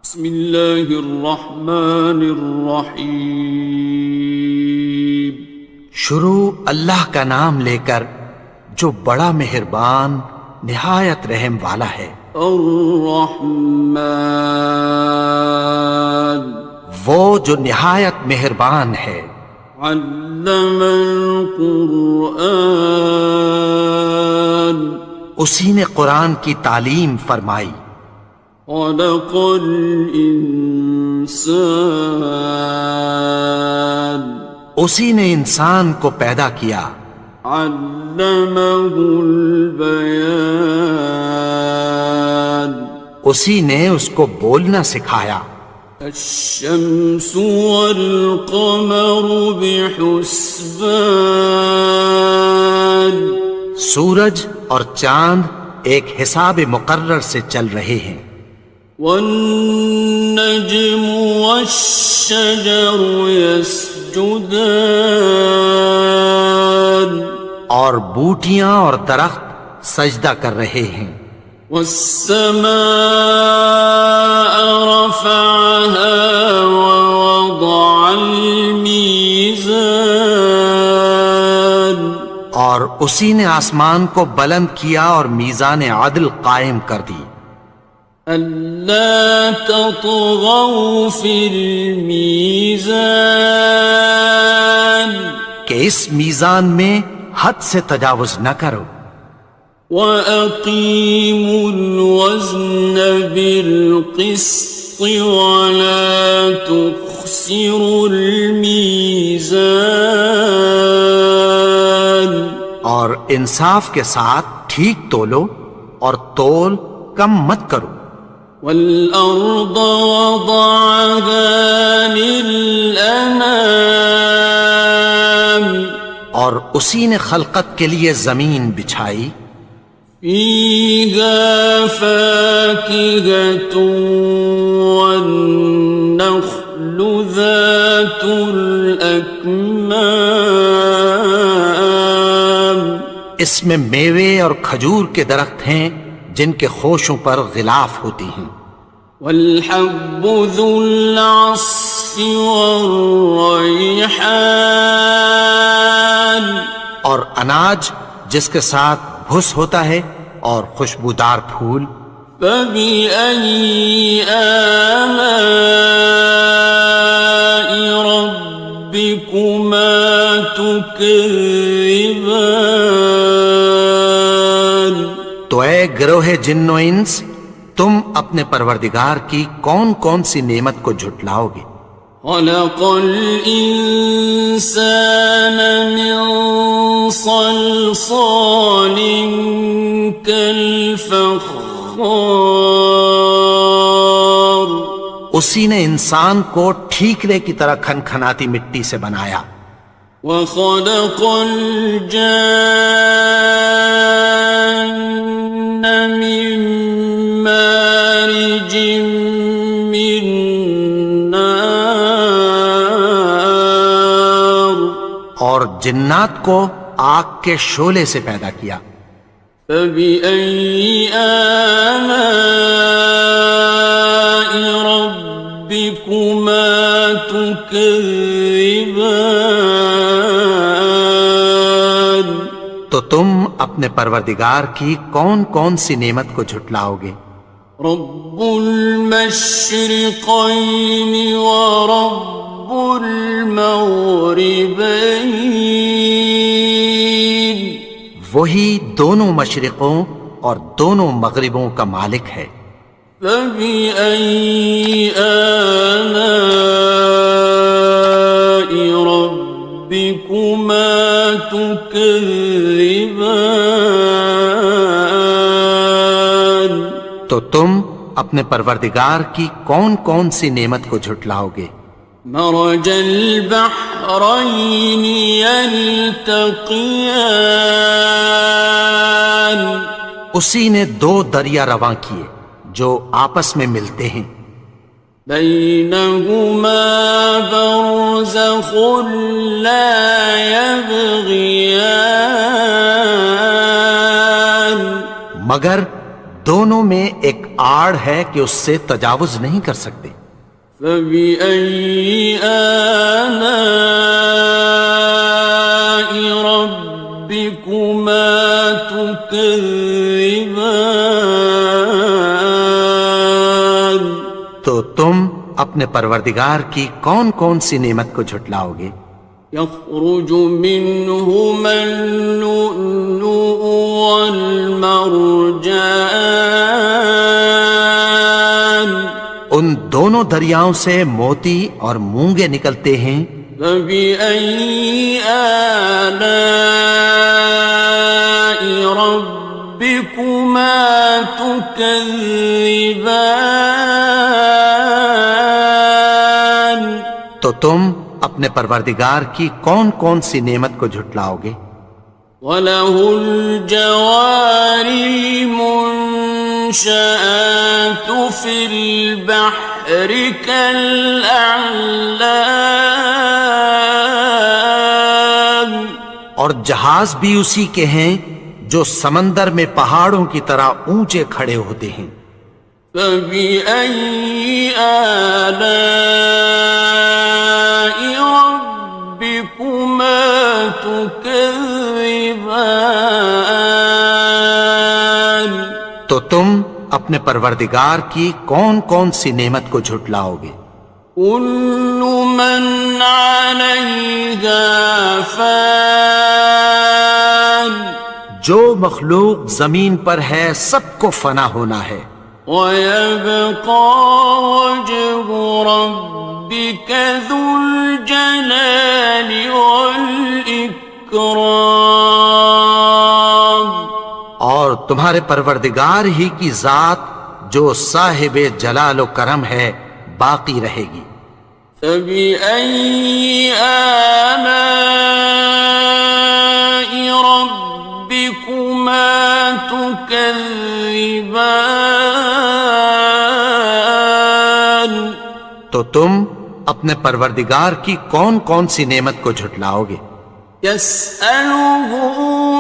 بسم اللہ الرحمن الرحیم۔ شروع اللہ کا نام لے کر جو بڑا مہربان نہایت رحم والا ہے۔ الرحمن، وہ جو نہایت مہربان ہے۔ علم القرآن، اسی نے قرآن کی تعلیم فرمائی۔ خلق الانسان، اسی نے انسان کو پیدا کیا۔ علمہ البیان، اسی نے اس کو بولنا سکھایا۔ الشمس والقمر بحسبان، سورج اور چاند ایک حساب مقرر سے چل رہے ہیں۔ والنجم والشجر يسجدان، اور بوٹیاں اور درخت سجدہ کر رہے ہیں۔ والسماء رفعها ووضع الميزان، اور اسی نے آسمان کو بلند کیا اور میزان عدل قائم کر دی۔ ألا تطغوا في الميزان، کہ اس میزان میں حد سے تجاوز نہ کرو۔ وَأَقِيمُوا الْوَزْنَ بِالْقِسْطِ وَلَا تُخْسِرُوا الْمِيزَانَ، اور انصاف کے ساتھ ٹھیک تولو اور تول کم مت کرو۔ وَالْأَرْضَ وَضَعَهَا لِلْأَنَامِ، اور اسی نے خلقت کے لیے زمین بچھائی۔ فِيهَا فَاكِهَةٌ وَالنَّخْلُ ذَاتُ الْأَكْمَامِ، اس میں میوے اور کھجور کے درخت ہیں جن کے خوشوں پر غلاف ہوتی ہیں۔ وَالْحَبُّ ذُو الْعَصْفِ وَالرَّيْحَانِ، اور اناج جس کے ساتھ بھس ہوتا ہے اور خوشبودار پھول۔ فَبِأَيِّ آلَاءِ رَبِّكُمَا تُكَذِّبَانِ، تو اے گروہ جن و انس، تم اپنے پروردگار کی کون کون سی نعمت کو جھٹلاؤ گے؟ خَلَقَ الْإِنسَانَ مِنْ صَلْصَالٍ كَالْفَخَّارِ، اسی نے انسان کو ٹھیکرے کی طرح کھنکھناتی مٹی سے بنایا۔ وَخَلَقَ الْجَانَّ مِن مَّارِجٍ مِّن نَّارٍ، اور جنات کو آگ کے شعلے سے پیدا کیا۔ فَبِأَيِّ آلَاءِ رَبِّكُمَا تُكَذِّبَانِ، تو تم اپنے پروردگار کی کون کون سی نعمت کو جھٹلاؤ گے؟ رب المشرقین ورب المغربین، وہی دونوں مشرقوں اور دونوں مغربوں کا مالک ہے۔ فَبِأَيِّ آلَاءِ رَبِّكُمَا تُكَذِّبَانِ، تو تم اپنے پروردگار کی کون کون سی نعمت کو جھٹلاؤ گے؟ مرج البحرین یلتقیان، اسی نے دو دریا رواں کیے جو آپس میں ملتے ہیں۔ بینہما برزخ لا یبغیان، مگر دونوں میں ایک آڑ ہے کہ اس سے تجاوز نہیں کر سکتے۔ فبأي آلاء ربكما تكذبان؟ تو تم اپنے پروردگار کی کون کون سی نعمت کو جھٹلاؤ گے؟ يخرج منهما اللؤلؤ والمرجان، ان دونوں دریاؤں سے موتی اور مونگے نکلتے ہیں۔ فبأي آلاء ربكما تكذبان؟ تو تم اپنے پروردگار کی کون کون سی نعمت کو جھٹلاؤ گے؟ وَلَهُ الْجَوَارِ الْمُنشَآتُ فِي الْبَحْرِ كَالْأَعْلَامِ، اور جہاز بھی اسی کے ہیں جو سمندر میں پہاڑوں کی طرح اونچے کھڑے ہوتے ہیں۔ فَبِأَيِّ آلَاءِ رَبِّكُمَا تُكَذِّبَانِ؟ تو تم اپنے پروردگار کی کون کون سی نعمت کو جھٹلاؤ گے؟ كُلُّ مَنْ عَلَيْهَا فَانٍ، جو مخلوق زمین پر ہے سب کو فنا ہونا ہے۔ وَيَبْقَى وَجْهُ رَبِّكَ ذُو الْجَلَالِ وَالْإِكْرَامِ، اور تمہارے پروردگار ہی کی ذات جو صاحب جلال و کرم ہے باقی رہے گی۔ فَبِأَيِّ آلَاءِ رَبِّكُمَا تُكَذِّبَانِ؟ تو تم اپنے پروردگار کی کون کون سی نعمت کو جھٹلاؤ گے؟ يَسْأَلُهُ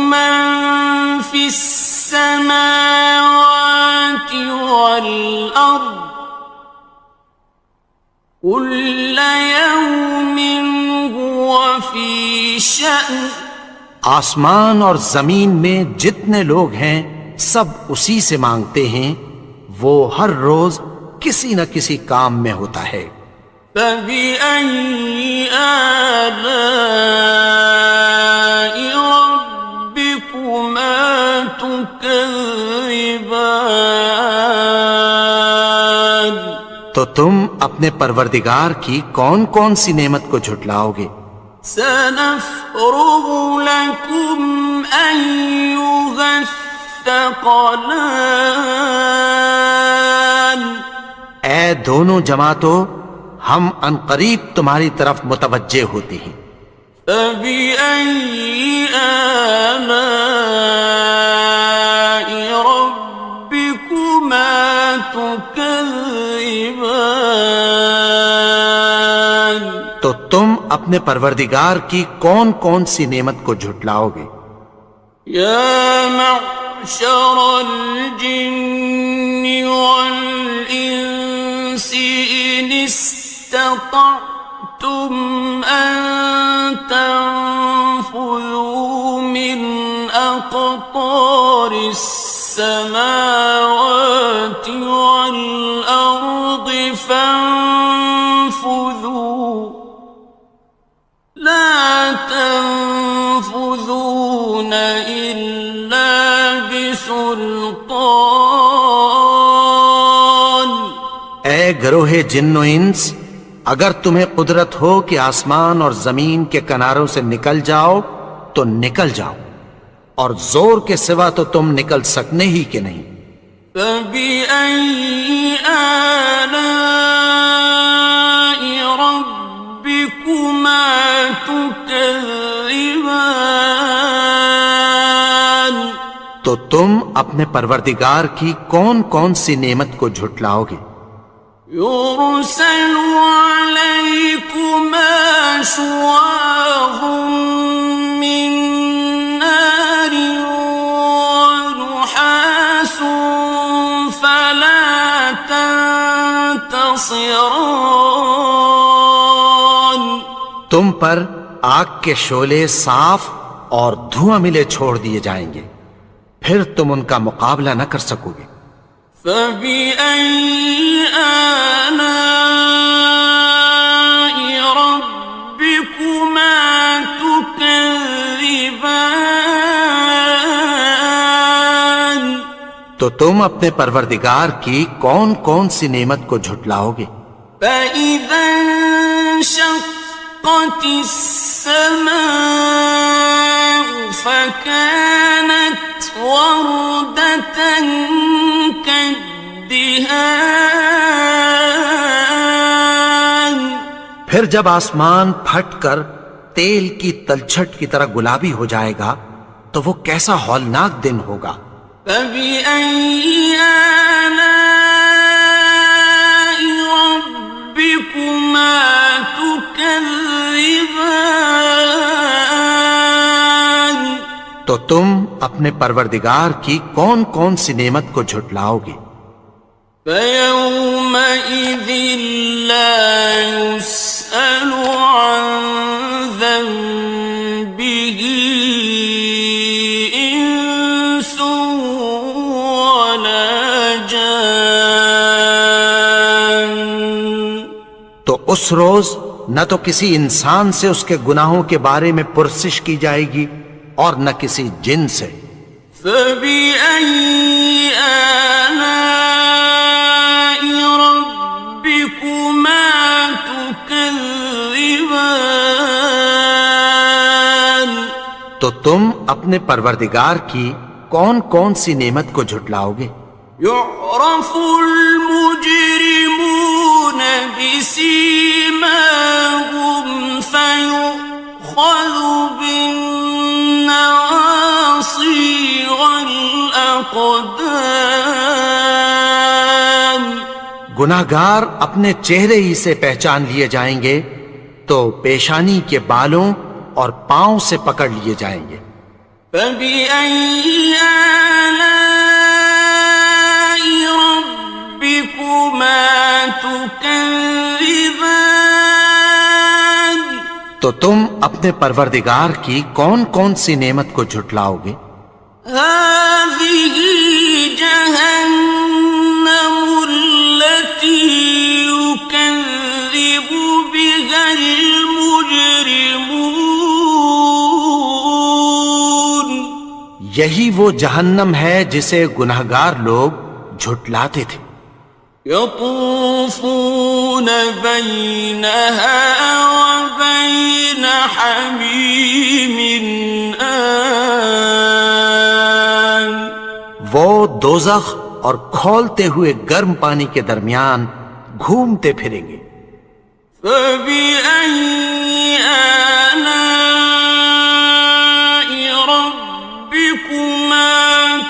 مَن فِي السَّمَاوَاتِ وَالْأَرْضِ كُلَّ يَوْمٍ هُوَ فِي شَأْنٍ، آسمان اور زمین میں جتنے لوگ ہیں سب اسی سے مانگتے ہیں، وہ ہر روز کسی نہ کسی کام میں ہوتا ہے۔ فَبِأَيِّ آلَاءِ رَبِّكُمَا تُكَذِّبَانِ؟ تو تم اپنے پروردگار کی کون کون سی نعمت کو جھٹلاؤ گے؟ سَنَفْرُغُ لَكُمْ أَيُّهَ الثَّقَلَانِ، اے دونوں جماعتوں، ہم عنقریب تمہاری طرف متوجہ ہوتے ہیں۔ فَبِأَيِّ آلَاءِ رَبِّكُمَا تُكَذِّبَانِ؟ تو تم اپنے پروردگار کی کون کون سی نعمت کو جھٹلاؤ گے؟ يَا مَعْشَرَ الْجِنِّ وَالْإِنسِ إِنِ اسْتَطَعْتُمْ أَن تَنفُذُوا مِنْ أَقْطَارِ السَّمَاوَاتِ وَالْأَرْضِ فَانفُذُوا لَا تَنفُذُونَ إِلَّا بِسُلْطَانٍ۔ اے گروہ جن و انس، اگر تمہیں قدرت ہو کہ آسمان اور زمین کے کناروں سے نکل جاؤ تو نکل جاؤ، اور زور کے سوا تو تم نکل سکنے ہی کہ نہیں۔ فَبِأَيِّ آلَاءِ رَبِّكُمَا تُكَذِّبَانِ؟ تو تم اپنے پروردگار کی کون کون سی نعمت کو جھٹلاؤ گے؟ يُرْسَلُ عَلَيْكُمَا شُوَاظٌ مِّن نَّارٍ وَنُحَاسٌ فَلَا ينتصران تم پر آگ کے شعلے صاف اور دھواں ملے چھوڑ دیے جائیں گے، پھر تم ان کا مقابلہ نہ کر سکو گے۔ فبأي آلاء ربكما تكذبان تو تم اپنے پروردگار کی کون کون سی نعمت کو جھٹلاؤ گے؟ فإذا انشقت السماء فكانت وردة كالدهان پھر جب آسمان پھٹ کر تیل کی تلچھٹ کی طرح گلابی ہو جائے گا تو وہ کیسا ہولناک دن ہوگا۔ فبأي آلاء ربكما تكذبان تو تم اپنے پروردگار کی کون کون سی نعمت کو جھٹلاؤ گے؟ فيومئذ لا يسأل عن ذنبه إنس ولا جان تو اس روز نہ تو کسی انسان سے اس کے گناہوں کے بارے میں پرسش کی جائے گی اور نہ کسی جن سے۔ فبأي آلاء ربكما تكذبان تو تم اپنے پروردگار کی کون کون سی نعمت کو جھٹلاؤ گے؟ يعرف المجرمون بسيماهم فيؤخذ بالنواصي والأقدام گناہگار اپنے چہرے ہی سے پہچان لیے جائیں گے تو پیشانی کے بالوں اور پاؤں سے پکڑ لیے جائیں گے۔ فبأي آلاء ربكما تكذبان تو تم اپنے پروردگار کی کون کون سی نعمت کو جھٹلاؤ گے؟ هذه جهنم التي يكذب بها المجرمون یہی وہ جہنم ہے جسے گناہگار لوگ جھٹلاتے تھے۔ يطوفون بينها وبين حميم آن وہ دوزخ اور کھولتے ہوئے گرم پانی کے درمیان گھومتے پھریں گے۔ فبأي آلاء ربكما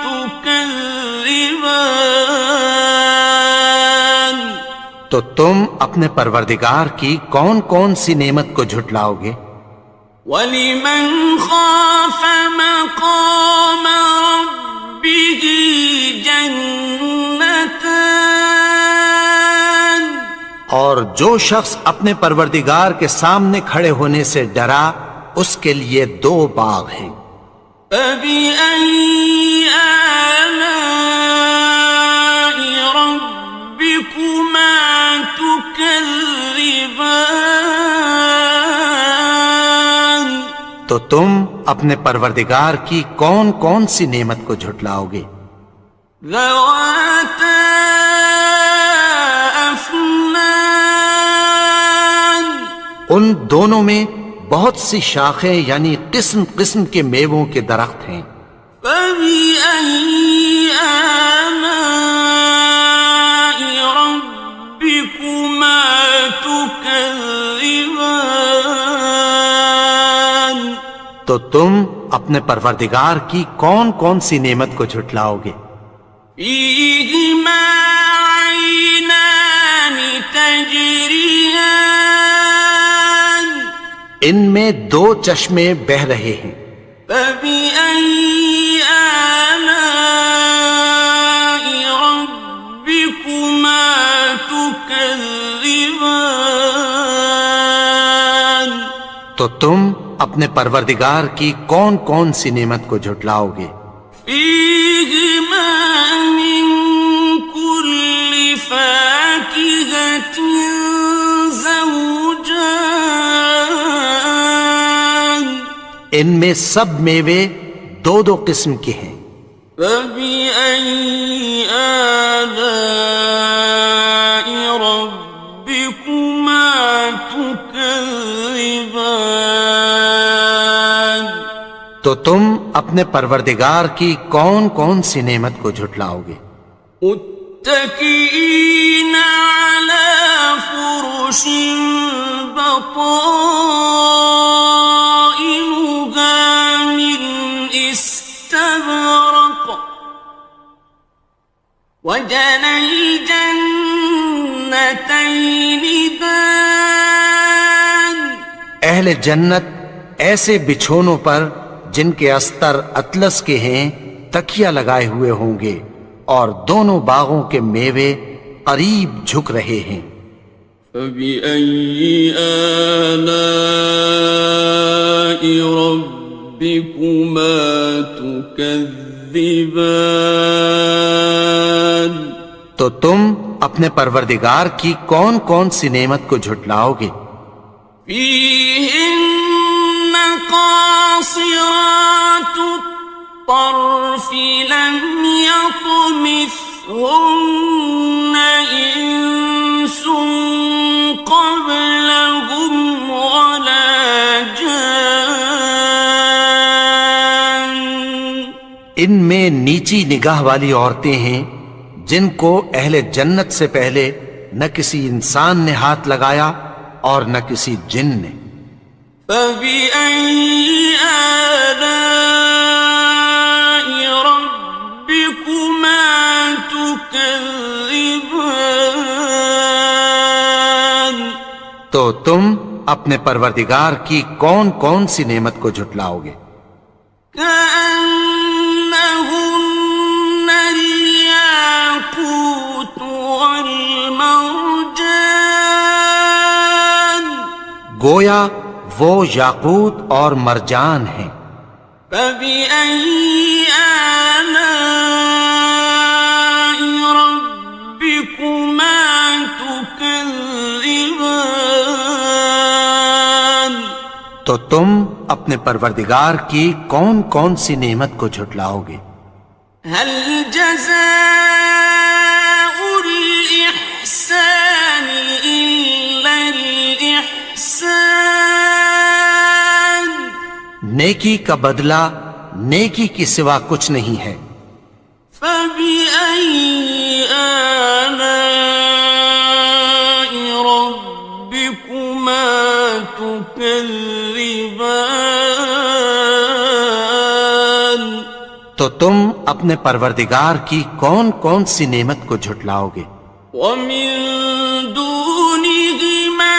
تكذبان تو تم اپنے پروردگار کی کون کون سی نعمت کو جھٹلاؤ گے؟ وَلِمَنْ خَافَ مَقَامَ رَبِّهِ جَنَّتَانِ اور جو شخص اپنے پروردگار کے سامنے کھڑے ہونے سے ڈرا اس کے لیے دو باغ ہیں۔ فَبِأَيِّ آلَاءِ رَبِّكُمَا تُكَذِّبَانِ تو تم اپنے پروردگار کی کون کون سی نعمت کو جھٹلاؤ گے؟ ذَوَاتَا أَفْنَانٍ ان دونوں میں بہت سی شاخیں یعنی قسم قسم کے میووں کے درخت ہیں۔ فَبِأَيِّ آلَاءِ رَبِّكُمَا تُكَذِّبَانِ تو تم اپنے پروردگار کی کون کون سی نعمت کو جھٹلاؤ گے؟ فِيهِمَا عَيْنَانِ تَجْرِيَانِ ان میں دو چشمے بہہ رہے ہیں۔ فَبِأَيِّ آلَاءِ رَبِّكُمَا تُكَذِّبَانِ تكذبان تو تم اپنے پروردگار کی کون کون سی نعمت کو جھٹلاؤ گے؟ فيهما من كل فاكهة زوجان ان میں سب میوے دو دو قسم کے ہیں۔ فبأي آلاء ربكما تكذبان تو تم اپنے پروردگار کی کون کون سی نعمت کو جھٹلاؤ گے؟ متكئين على فرش بطائنها من استبرق وجنى الجنتين دان اہل جنت ایسے بچھونوں پر جن کے استر اطلس کے ہیں تکیہ لگائے ہوئے ہوں گے، اور دونوں باغوں کے میوے قریب جھک رہے ہیں۔ فبأي آلاء ربكما تكذبان تو تم اپنے پروردگار کی کون کون سی نعمت کو جھٹلاؤ گے؟ فيهن قاصرات الطرف لم يطمثهن إنس قبلهم ولا جان ان میں نیچی نگاہ والی عورتیں ہیں جن کو اہل جنت سے پہلے نہ کسی انسان نے ہاتھ لگایا اور نہ کسی جن نے۔ فبأي آلاء ربكما تكذبان تو تم اپنے پروردگار کی کون کون سی نعمت کو جھٹلاؤ گے؟ كأنهن الياقوت والمرجان گویا وہ یاقوت اور مرجان ہیں۔ فبأي آلاء ربكما تكذبان تو تم اپنے پروردگار کی کون کون سی نعمت کو جھٹلاؤ گے؟ هل جزاء الإحسان إلا الإحسان نیکی کا بدلہ نیکی کی سوا کچھ نہیں ہے۔ فبأي آلاء ربكما تكذبان تو تم اپنے پروردگار کی کون کون سی نعمت کو جھٹلاؤ گے؟ ومن دونهما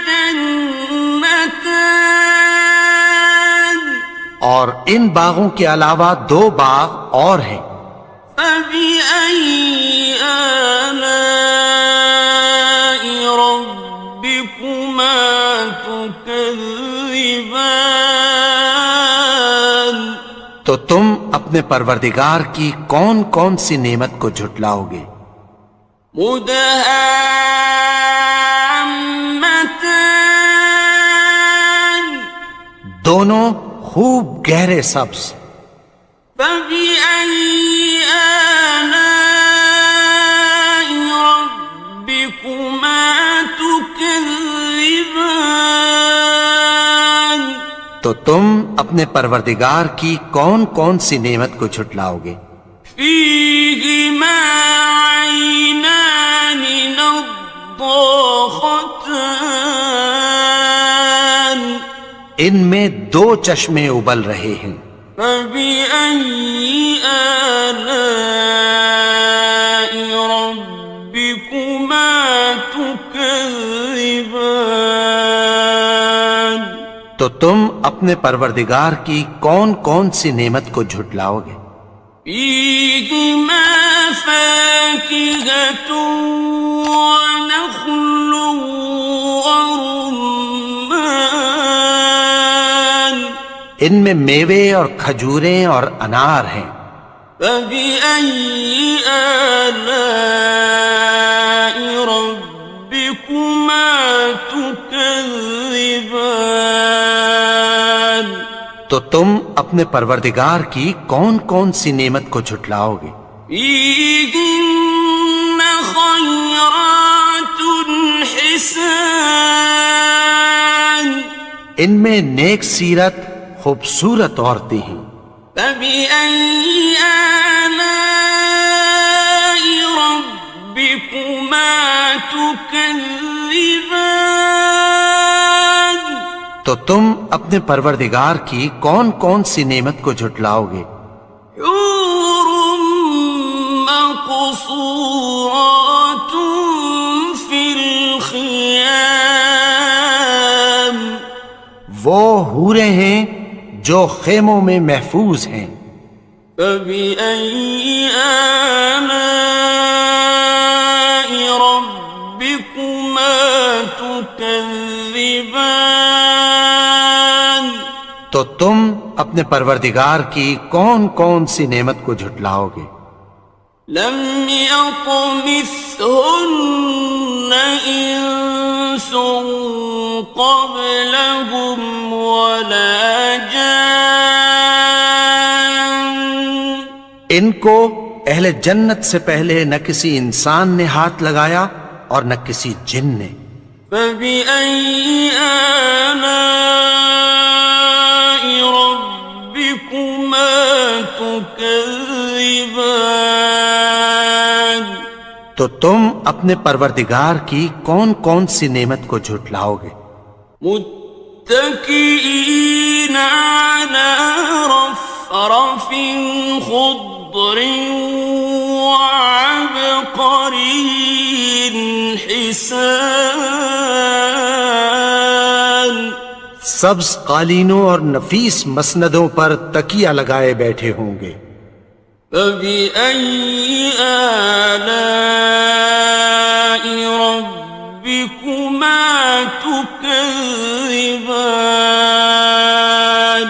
جنتان اور ان باغوں کے علاوہ دو باغ اور ہیں۔ فبأي آلاء ربكما تكذبان تو تم اپنے پروردگار کی کون کون سی نعمت کو جھٹلاؤ گے؟ مدهامتان دونوں خوب گہرے سبز۔ فبأي آلاء ربكما تكذبان تو تم اپنے پروردگار کی کون کون سی نعمت کو جھٹلاؤ گے؟ فيهما عينان نضاختان ان میں دو چشمے ابل رہے ہیں۔ فبأي آلاء ربكما تكذبان تو تم اپنے پروردگار کی کون کون سی نعمت کو جھٹلاؤ گے؟ فيهما فاكهة ونخل ورمان ان میں میوے اور کھجوریں اور انار ہیں. فبأي آلاء ربكما تكذبان تو تم اپنے پروردگار کی کون کون سی نعمت کو جھٹلاؤ گے؟ فيهن خيرات حسان ان میں نیک سیرت خوبصورت عورتیں ہیں. فبأي آلاء ربكما تكذبان تو تم اپنے پروردگار کی کون کون سی نعمت کو جھٹلاؤ گے؟ حور مقصورات في الخيام وہ حوریں ہیں جو خیموں میں محفوظ ہیں. فبأي آلاء ربكما تكذبان تو تم اپنے پروردگار کی کون کون سی نعمت کو جھٹلاؤ گے؟ لم يطمثهن إنس قبلهم ولا جان ان کو اہل جنت سے پہلے نہ کسی انسان نے ہاتھ لگایا اور نہ کسی جن نے. فبأي آلاء ربكما تكذبان تو تم اپنے پروردگار کی کون کون سی نعمت کو جھٹلاؤ گے؟ متكئين على رفرف خضر وعبقري حسان سبز قالینوں اور نفیس مسندوں پر تکیہ لگائے بیٹھے ہوں گے. فبأي آلاء ربكما تكذبان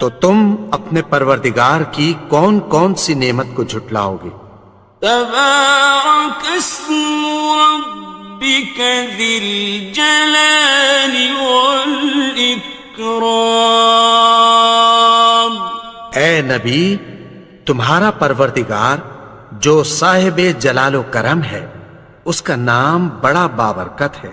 تو تم اپنے پروردگار کی کون کون سی نعمت کو جھٹلاؤ گے؟ تبارك اسم ربك ذي الجلال والإكرام اے نبی، تمہارا پروردگار جو صاحب جلال و کرم ہے، اس کا نام بڑا بابرکت ہے.